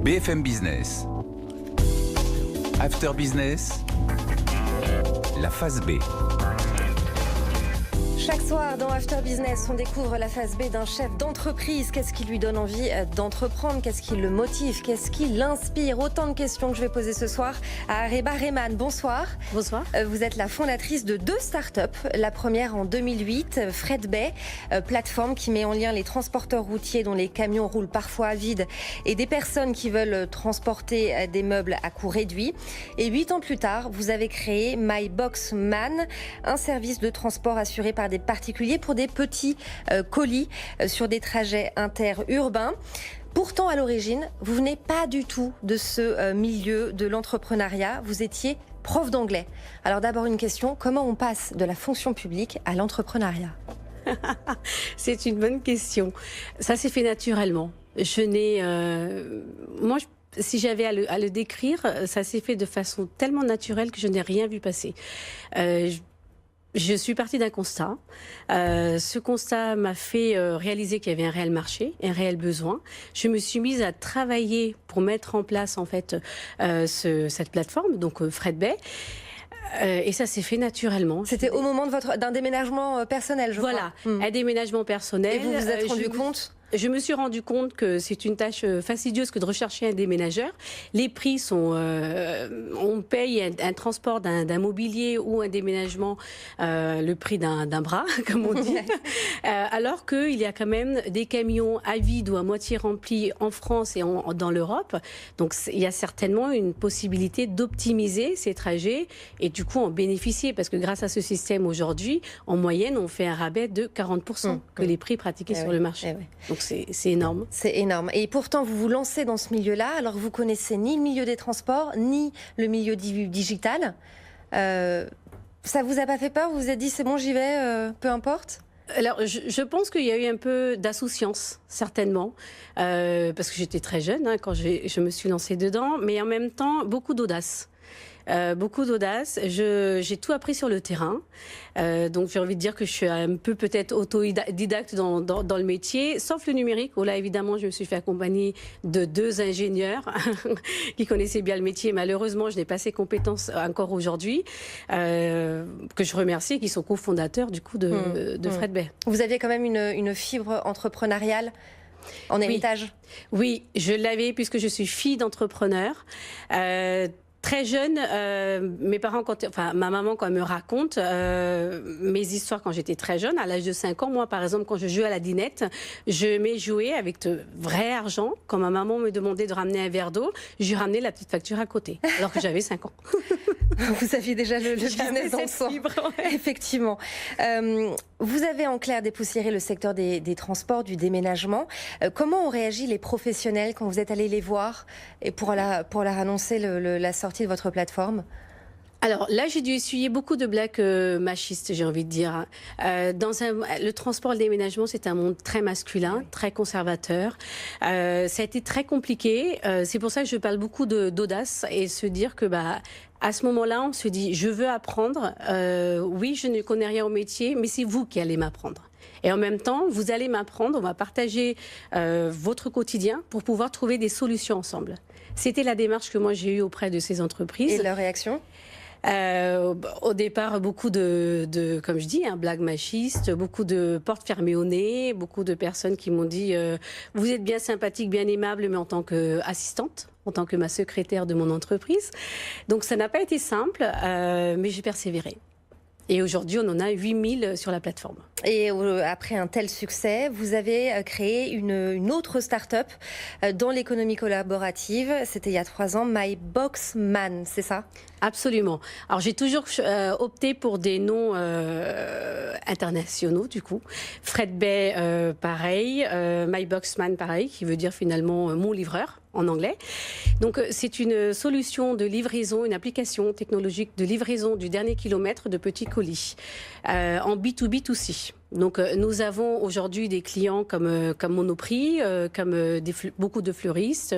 BFM Business. After Business, la phase B. Chaque soir dans After Business, on découvre la phase B d'un chef d'entreprise. Qu'est-ce qui lui donne envie d'entreprendre? Qu'est-ce qui le motive? Qu'est-ce qui l'inspire? Autant de questions que je vais poser ce soir à Reba Rehman. Bonsoir. Bonsoir. Vous êtes la fondatrice de 2 startups. La première en 2008, FredBay, plateforme qui met en lien les transporteurs routiers dont les camions roulent parfois à vide et des personnes qui veulent transporter des meubles à coût réduit. Et 8 ans plus tard, vous avez créé MyBoxMan, un service de transport assuré par des particuliers pour des petits colis sur des trajets interurbains. Pourtant, à l'origine, vous venez pas du tout de ce milieu de l'entrepreneuriat. Vous étiez prof d'anglais. Alors d'abord une question, comment on passe de la fonction publique à l'entrepreneuriat? C'est une bonne question. Ça s'est fait naturellement. Je n'ai... si j'avais à le décrire, ça s'est fait de façon tellement naturelle que je n'ai rien vu passer. Je suis partie d'un constat. Ce constat m'a fait réaliser qu'il y avait un réel marché, un réel besoin. Je me suis mise à travailler pour mettre en place en fait cette plateforme, donc FredBay. Et ça s'est fait naturellement. C'était au moment d'un déménagement personnel, je crois. Voilà, un déménagement personnel. Et vous vous êtes rendu compte? Je me suis rendu compte que c'est une tâche fastidieuse que de rechercher un déménageur. Les prix sont... on paye un transport d'un mobilier ou un déménagement le prix d'un bras, comme on dit. Alors qu'il y a quand même des camions à vide ou à moitié remplis en France et dans l'Europe. Donc il y a certainement une possibilité d'optimiser ces trajets et du coup en bénéficier. Parce que grâce à ce système aujourd'hui, en moyenne, on fait un rabais de 40% que les prix pratiqués sur le marché. Donc c'est énorme. C'est énorme. Et pourtant, vous vous lancez dans ce milieu-là, alors que vous connaissez ni le milieu des transports, ni le milieu digital. Ça vous a pas fait peur? Vous vous êtes dit, c'est bon, j'y vais, peu importe? Alors, je pense qu'il y a eu un peu d'insouciance, certainement, parce que j'étais très jeune quand je me suis lancée dedans, mais en même temps, beaucoup d'audace. Beaucoup d'audace. J'ai tout appris sur le terrain. Donc j'ai envie de dire que je suis un peu peut-être autodidacte dans le métier, sauf le numérique, où là évidemment je me suis fait accompagner de 2 ingénieurs qui connaissaient bien le métier. Malheureusement, je n'ai pas ces compétences encore aujourd'hui, que je remercie et qui sont cofondateurs du coup de FredBay. Vous aviez quand même une fibre entrepreneuriale en héritage? Oui, je l'avais puisque je suis fille d'entrepreneur. Très jeune, mes parents, ma maman, quand elle me raconte mes histoires quand j'étais très jeune, à l'âge de 5 ans, moi par exemple, quand je jouais à la dinette, je m'ai joué avec de vrai argent. Quand ma maman me demandait de ramener un verre d'eau, je lui ramenais la petite facture à côté, alors que j'avais 5 ans. Vous aviez déjà le business dans le sang. Effectivement. Vous avez en clair dépoussiéré le secteur des transports, du déménagement. Comment ont réagi les professionnels quand vous êtes allés les voir et pour leur annoncer la sortie de votre plateforme? Alors là, j'ai dû essuyer beaucoup de blagues machistes, j'ai envie de dire. Le transport et le déménagement, c'est un monde très masculin, très conservateur. Ça a été très compliqué. C'est pour ça que je parle beaucoup d'audace et se dire que à ce moment-là, on se dit, je veux apprendre. Oui, je ne connais rien au métier, mais c'est vous qui allez m'apprendre. Et en même temps, vous allez m'apprendre, on va partager votre quotidien pour pouvoir trouver des solutions ensemble. C'était la démarche que moi j'ai eue auprès de ces entreprises. Et leur réaction? Au départ, beaucoup de comme je dis, blagues machistes, beaucoup de portes fermées au nez, beaucoup de personnes qui m'ont dit vous êtes bien sympathique, bien aimable, mais en tant qu'assistante, en tant que ma secrétaire de mon entreprise. Donc ça n'a pas été simple, mais j'ai persévéré. Et aujourd'hui, on en a 8000 sur la plateforme. Et après un tel succès, vous avez créé une autre start-up dans l'économie collaborative. C'était il y a 3 ans, MyBoxMan, c'est ça? Absolument. Alors j'ai toujours opté pour des noms internationaux du coup. FredBay, pareil. MyBoxMan, pareil, qui veut dire finalement mon livreur en anglais. Donc c'est une solution de livraison, une application technologique de livraison du dernier kilomètre de petits colis en B2B2C. Donc nous avons aujourd'hui des clients comme Monoprix, comme beaucoup de fleuristes.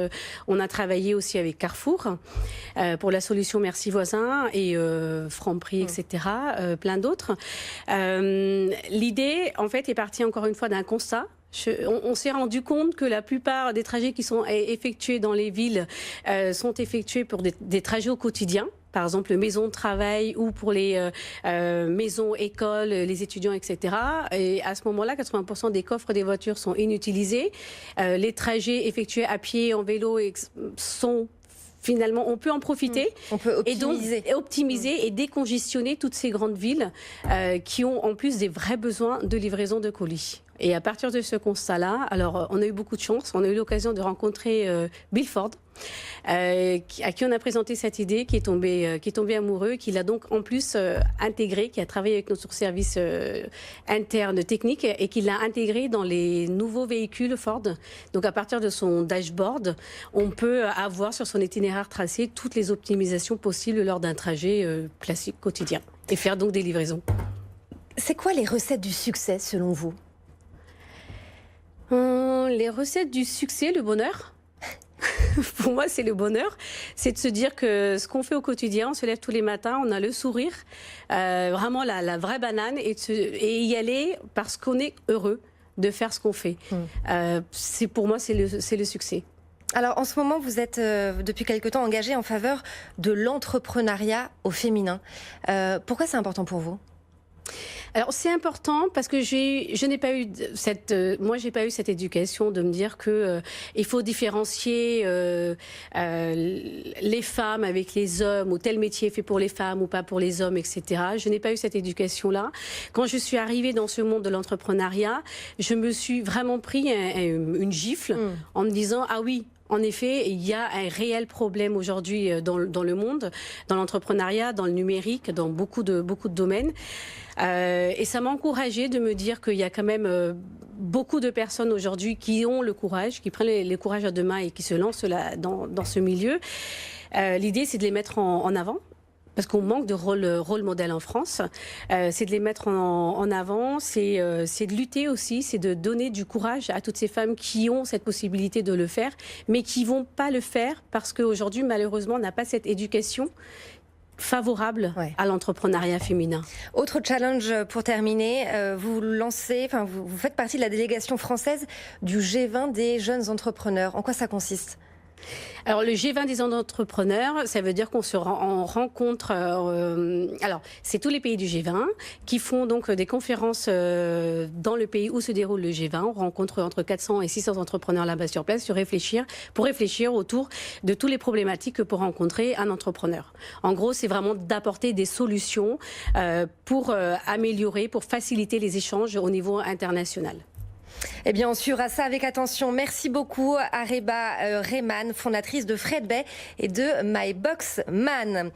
On a travaillé aussi avec Carrefour pour la solution Merci Voisin et Franprix, etc. Plein d'autres. L'idée, en fait, est partie encore une fois d'un constat. On s'est rendu compte que la plupart des trajets qui sont effectués dans les villes sont effectués pour des trajets au quotidien. Par exemple, maison de travail ou pour les maisons, écoles, les étudiants, etc. Et à ce moment-là, 80% des coffres des voitures sont inutilisés. Les trajets effectués à pied, en vélo sont... Finalement, on peut en profiter. On peut optimiser. Et donc, optimiser et décongestionner toutes ces grandes villes qui ont en plus des vrais besoins de livraison de colis. Et à partir de ce constat-là, alors on a eu beaucoup de chance. On a eu l'occasion de rencontrer Bill Ford, à qui on a présenté cette idée, qui est tombé amoureux, qui l'a donc en plus intégré, qui a travaillé avec notre service interne technique et qui l'a intégré dans les nouveaux véhicules Ford. Donc à partir de son dashboard, on peut avoir sur son itinéraire tracé toutes les optimisations possibles lors d'un trajet classique quotidien et faire donc des livraisons. C'est quoi les recettes du succès selon vous ? Les recettes du succès, le bonheur. Pour moi, c'est le bonheur. C'est de se dire que ce qu'on fait au quotidien, on se lève tous les matins, on a le sourire, vraiment la vraie banane, et y aller parce qu'on est heureux de faire ce qu'on fait. Pour moi, c'est le succès. Alors, en ce moment, vous êtes depuis quelque temps engagé en faveur de l'entrepreneuriat au féminin. Pourquoi c'est important pour vous ? Alors c'est important parce que je n'ai pas eu j'ai pas eu cette éducation de me dire que il faut différencier les femmes avec les hommes, ou tel métier est fait pour les femmes ou pas pour les hommes, etc. Je n'ai pas eu cette éducation-là. Quand je suis arrivée dans ce monde de l'entrepreneuriat, je me suis vraiment pris une gifle en me disant ah oui. En effet, il y a un réel problème aujourd'hui dans le monde, dans l'entrepreneuriat, dans le numérique, dans beaucoup de domaines. Et ça m'a encouragée de me dire qu'il y a quand même beaucoup de personnes aujourd'hui qui ont le courage, qui prennent le courage à deux mains et qui se lancent dans ce milieu. L'idée, c'est de les mettre en avant. Parce qu'on manque de rôle modèle en France, c'est de les mettre en avant, c'est de lutter aussi, c'est de donner du courage à toutes ces femmes qui ont cette possibilité de le faire, mais qui vont pas le faire parce qu'aujourd'hui, malheureusement, on n'a pas cette éducation favorable à l'entrepreneuriat féminin. Autre challenge pour terminer, vous faites partie de la délégation française du G20 des jeunes entrepreneurs. En quoi ça consiste ? Alors le G20 des entrepreneurs, ça veut dire qu'on se rencontre. Alors c'est tous les pays du G20 qui font donc des conférences dans le pays où se déroule le G20. On rencontre entre 400 et 600 entrepreneurs là-bas sur place pour réfléchir autour de toutes les problématiques que peut rencontrer un entrepreneur. En gros, c'est vraiment d'apporter des solutions pour améliorer, pour faciliter les échanges au niveau international. Eh bien, on suivra ça avec attention. Merci beaucoup à Reba Rehman, fondatrice de Fred Bay et de My Box Man.